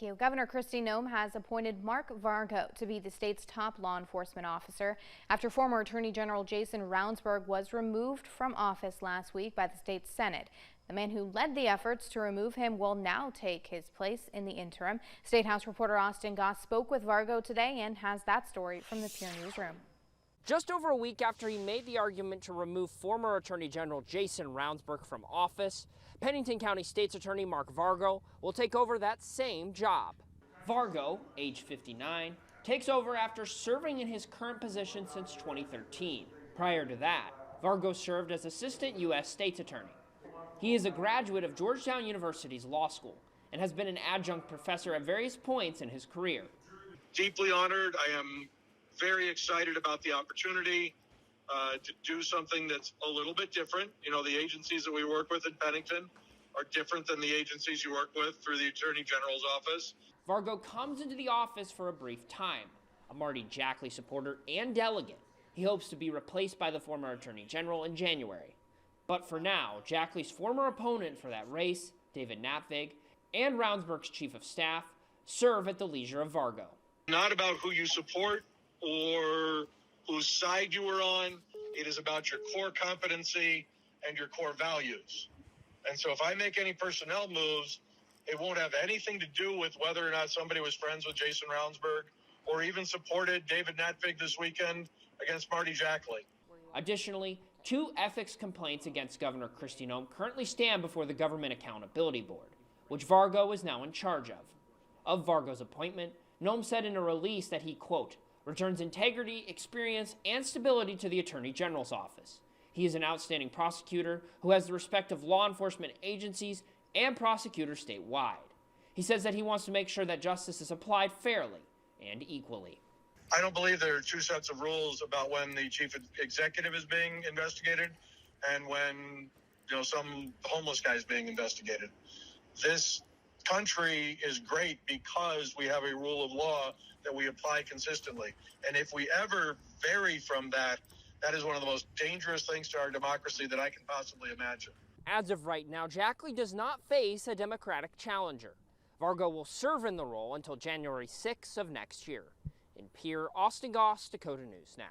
Governor Kristi Noem has appointed Mark Vargo to be the state's top law enforcement officer after former Attorney General Jason Ravnsborg was removed from office last week by the state Senate. The man who led the efforts to remove him will now take his place in the interim. State House reporter Austin Goss spoke with Vargo today and has that story from the Pure Newsroom. Just over a week after he made the argument to remove former Attorney General Jason Ravnsborg from office, Pennington County State's Attorney Mark Vargo will take over that same job. Vargo, age 59, takes over after serving in his current position since 2013. Prior to that, Vargo served as Assistant U.S. State's Attorney. He is a graduate of Georgetown University's law school and has been an adjunct professor at various points in his career. Deeply honored. I am very excited about the opportunity to do something that's a little bit different. You know, the agencies that we work with in Pennington are different than the agencies you work with through the Attorney General's office. Vargo comes into the office for a brief time. A Marty Jackley supporter and delegate, he hopes to be replaced by the former Attorney General in January. But for now, Jackley's former opponent for that race, David Natvig, and Ravnsborg's chief of staff serve at the leisure of Vargo. Not about who you support or whose side you are on. It is about your core competency and your core values. And so if I make any personnel moves, it won't have anything to do with whether or not somebody was friends with Jason Ravnsborg or even supported David Natvig this weekend against Marty Jackley. Additionally, 2 ethics complaints against Governor Kristi Noem currently stand before the Government Accountability Board, which Vargo is now in charge of. Of Vargo's appointment, Noem said in a release that he, quote, returns integrity, experience, and stability to the Attorney General's office. He is an outstanding prosecutor who has the respect of law enforcement agencies and prosecutors statewide. He says that he wants to make sure that justice is applied fairly and equally. I don't believe there are 2 sets of rules about when the chief executive is being investigated and when, some homeless guy is being investigated. This country is great because we have a rule of law that we apply consistently. And if we ever vary from that, that is one of the most dangerous things to our democracy that I can possibly imagine. As of right now, Jackley does not face a Democratic challenger. Vargo will serve in the role until January 6th of next year. In Pierre, Austin Goss, Dakota News Now.